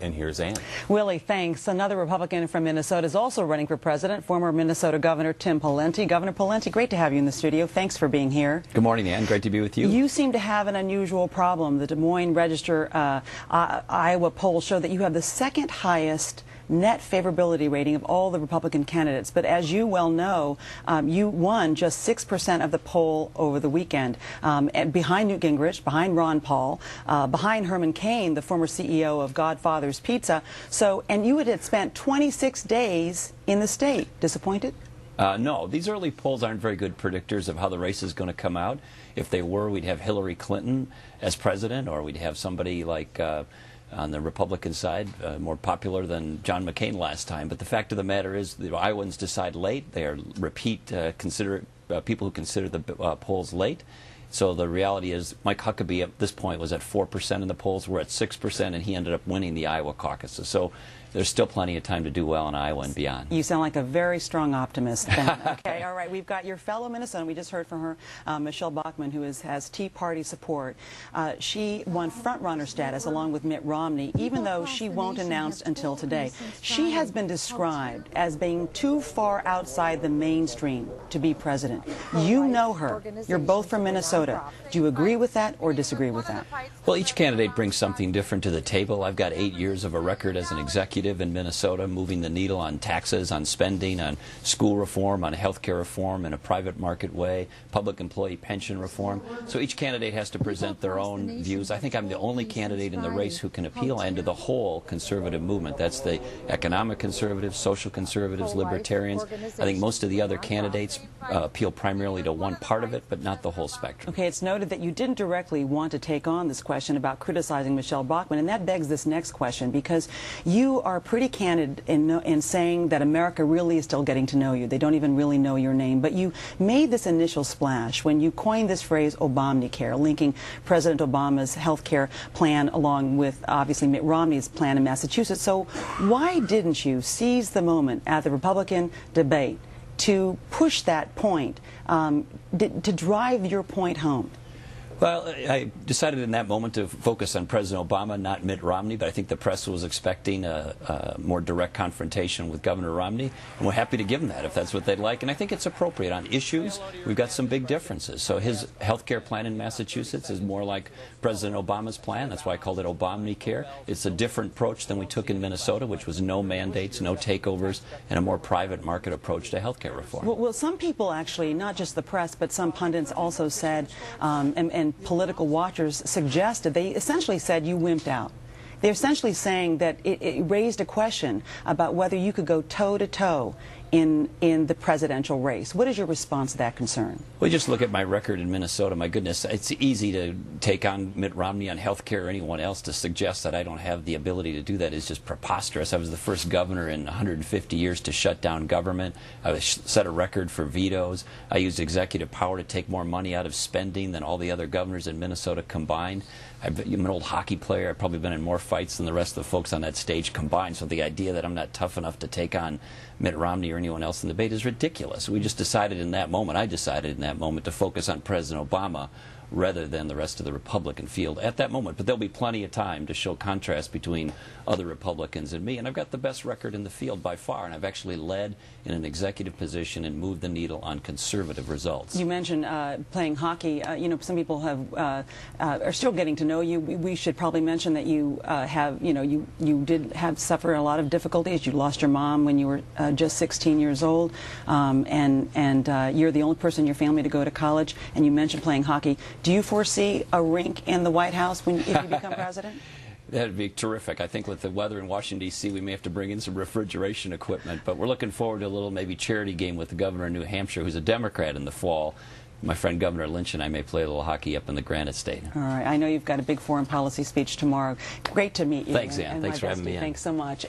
And here's Ann. Willie, thanks. Another Republican from Minnesota is also running for president, former Minnesota Governor Tim Pawlenty. Governor Pawlenty, great to have you in the studio. Thanks for being here. Good morning, Ann. Great to be with you. You seem to have an unusual problem. The Des Moines Register Iowa polls show that you have the second highest net favorability rating of all the Republican candidates. But as you well know, you won just 6% of the poll over the weekend, behind Newt Gingrich, behind Ron Paul, behind Herman Cain, the former CEO of Godfather's Pizza. And you had spent 26 days in the state. Disappointed? No, these early polls aren't very good predictors of how the race is going to come out. If they were, we'd have Hillary Clinton as president, or we'd have somebody like on the Republican side, more popular than John McCain last time. But the fact of the matter is the Iowans decide late. They are people who consider the polls late. So the reality is Mike Huckabee at this point was at 4% in the polls. We're at 6%, and he ended up winning the Iowa caucuses. So there's still plenty of time to do well in Iowa and beyond. You sound like a very strong optimist, then. Okay, all right. We've got your fellow Minnesotan. We just heard from her, Michelle Bachmann, who has Tea Party support. She won front-runner status along with Mitt Romney, even though she won't announce until today. She has been described as being too far outside the mainstream to be president. You know her. You're both from Minnesota. Do you agree with that or disagree with that? Well, each candidate brings something different to the table. I've got 8 years of a record as an executive in Minnesota, moving the needle on taxes, on spending, on school reform, on health care reform in a private market way, public employee pension reform. So each candidate has to present their own views. I think I'm the only candidate in the race who can appeal to the whole conservative movement. That's the economic conservatives, social conservatives, libertarians. I think most of the other candidates appeal primarily to one part of it, but not the whole spectrum. Okay, it's noted that you didn't directly want to take on this question about criticizing Michelle Bachmann, and that begs this next question, because you are pretty candid in saying that America really is still getting to know you. They don't even really know your name. But you made this initial splash when you coined this phrase Obamacare, linking President Obama's health care plan along with, obviously, Mitt Romney's plan in Massachusetts. So why didn't you seize the moment at the Republican debate to push that point, to drive your point home? Well, I decided in that moment to focus on President Obama, not Mitt Romney, but I think the press was expecting a more direct confrontation with Governor Romney, and we're happy to give them that if that's what they'd like. And I think it's appropriate. On issues, we've got some big differences. So his health care plan in Massachusetts is more like President Obama's plan. That's why I called it Obamacare. It's a different approach than we took in Minnesota, which was no mandates, no takeovers, and a more private market approach to health care reform. Well, some people actually, not just the press, but some pundits also said, and political watchers suggested, they essentially said you wimped out. They're essentially saying that it raised a question about whether you could go toe-to-toe in the presidential race. What is your response to that concern? Well, just look at my record in Minnesota. My goodness, it's easy to take on Mitt Romney on health care or anyone else. To suggest that I don't have the ability to do that is just preposterous. I was the first governor in 150 years to shut down government. I set a record for vetoes. I used executive power to take more money out of spending than all the other governors in Minnesota combined. I'm an old hockey player. I've probably been in more fights than the rest of the folks on that stage combined. So the idea that I'm not tough enough to take on Mitt Romney or anyone else in the debate is ridiculous. We just decided in that moment, I decided in that moment, to focus on President Obama rather than the rest of the Republican field at that moment. But there'll be plenty of time to show contrast between other Republicans and me. And I've got the best record in the field by far, and I've actually led in an executive position and moved the needle on conservative results. You mentioned playing hockey. You know, some people are still getting to know you. We should probably mention that you you did suffer a lot of difficulties. You lost your mom when you were just 16 years old, and you're the only person in your family to go to college. And you mentioned playing hockey. Do you foresee a rink in the White House if you become president? That would be terrific. I think with the weather in Washington, D.C., we may have to bring in some refrigeration equipment. But we're looking forward to a little maybe charity game with the governor of New Hampshire, who's a Democrat, in the fall. My friend Governor Lynch and I may play a little hockey up in the Granite State. All right. I know you've got a big foreign policy speech tomorrow. Great to meet you. Thanks, Ann. Thanks for having me in. Thanks so much.